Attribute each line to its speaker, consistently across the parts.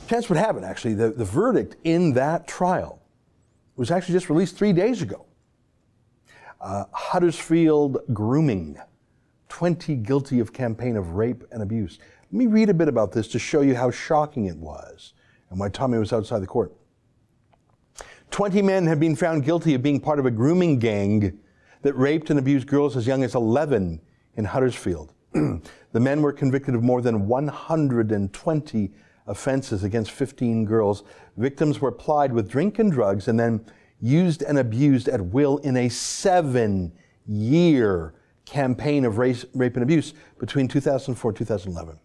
Speaker 1: Chance would have it, actually, the verdict in that trial was actually just released 3 days ago. Huddersfield Grooming, 20 guilty of campaign of rape and abuse. Let me read a bit about this to show you how shocking it was and why Tommy was outside the court. 20 men have been found guilty of being part of a grooming gang that raped and abused girls as young as 11 in Huddersfield. The men were convicted of more than 120 offenses against 15 girls. Victims were plied with drink and drugs and then used and abused at will in a 7-year campaign of rape and abuse between 2004 and 2011.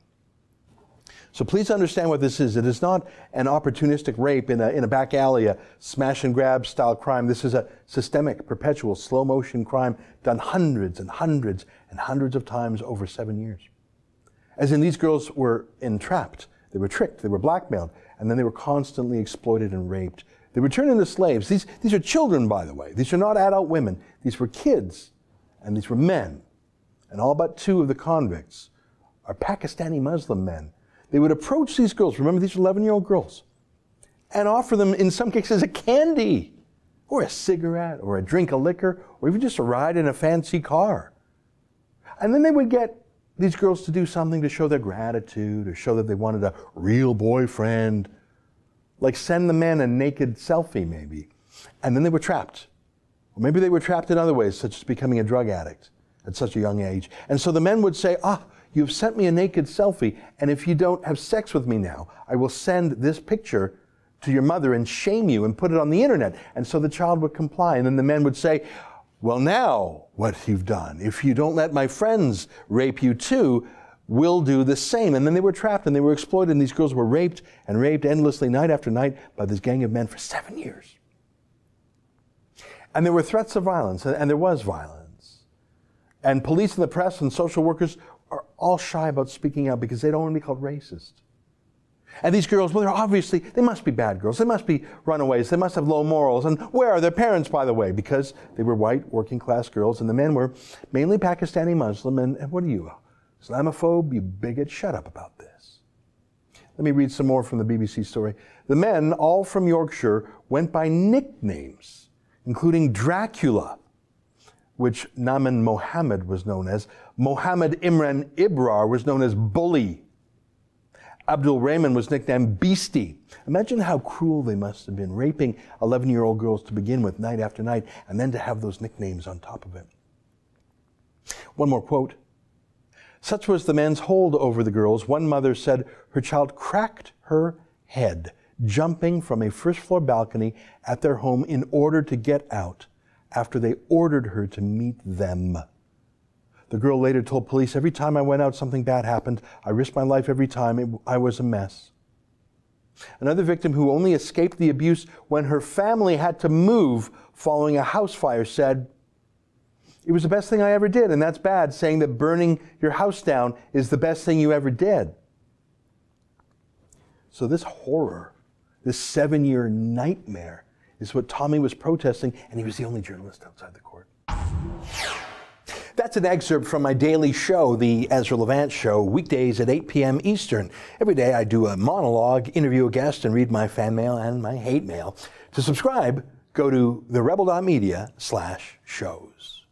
Speaker 1: So please understand what this is. It is not an opportunistic rape in a back alley, a smash and grab style crime. This is a systemic, perpetual, slow motion crime done hundreds and hundreds and hundreds of times over 7 years. As in, these girls were entrapped, they were tricked, they were blackmailed, and then they were constantly exploited and raped. They were turned into slaves. These are children, by the way. These are not adult women. These were kids, and these were men. And all but 2 of the convicts are Pakistani Muslim men. They would approach these girls, remember these are 11-year-old girls, and offer them, in some cases, a candy, or a cigarette, or a drink of liquor, or even just a ride in a fancy car. And then they would get these girls to do something to show their gratitude, or show that they wanted a real boyfriend, like send the man a naked selfie maybe. And then they were trapped. Or maybe they were trapped in other ways, such as becoming a drug addict at such a young age. And so the men would say, you've sent me a naked selfie, and if you don't have sex with me now, I will send this picture to your mother and shame you and put it on the internet. And so the child would comply, and then the men would say, well, now what you've done, if you don't let my friends rape you too, we'll do the same. And then they were trapped and they were exploited, and these girls were raped and raped endlessly night after night by this gang of men for 7 years. And there were threats of violence, and there was violence. And police and the press and social workers are all shy about speaking out because they don't want to be called racist. And these girls, well, they must be bad girls. They must be runaways. They must have low morals. And where are their parents, by the way? Because they were white, working class girls, and the men were mainly Pakistani Muslim. And what are you, Islamophobe? You bigot? Shut up about this. Let me read some more from the BBC story. The men, all from Yorkshire, went by nicknames, including Dracula, which Naman Mohammed was known as. Mohammed Imran Ibrar was known as Bully. Abdul Rahman was nicknamed Beastie. Imagine how cruel they must have been, raping 11-year-old girls to begin with night after night, and then to have those nicknames on top of it. One more quote. Such was the men's hold over the girls. One mother said her child cracked her head, jumping from a first-floor balcony at their home in order to get out after they ordered her to meet them. The girl later told police, every time I went out, something bad happened. I risked my life every time. I was a mess. Another victim who only escaped the abuse when her family had to move following a house fire said, it was the best thing I ever did, and that's bad, saying that burning your house down is the best thing you ever did. So this horror, this 7-year nightmare, is what Tommy was protesting, and he was the only journalist outside the court. That's an excerpt from my daily show, The Ezra Levant Show, weekdays at 8 p.m. Eastern. Every day I do a monologue, interview a guest, and read my fan mail and my hate mail. To subscribe, go to therebel.media/shows.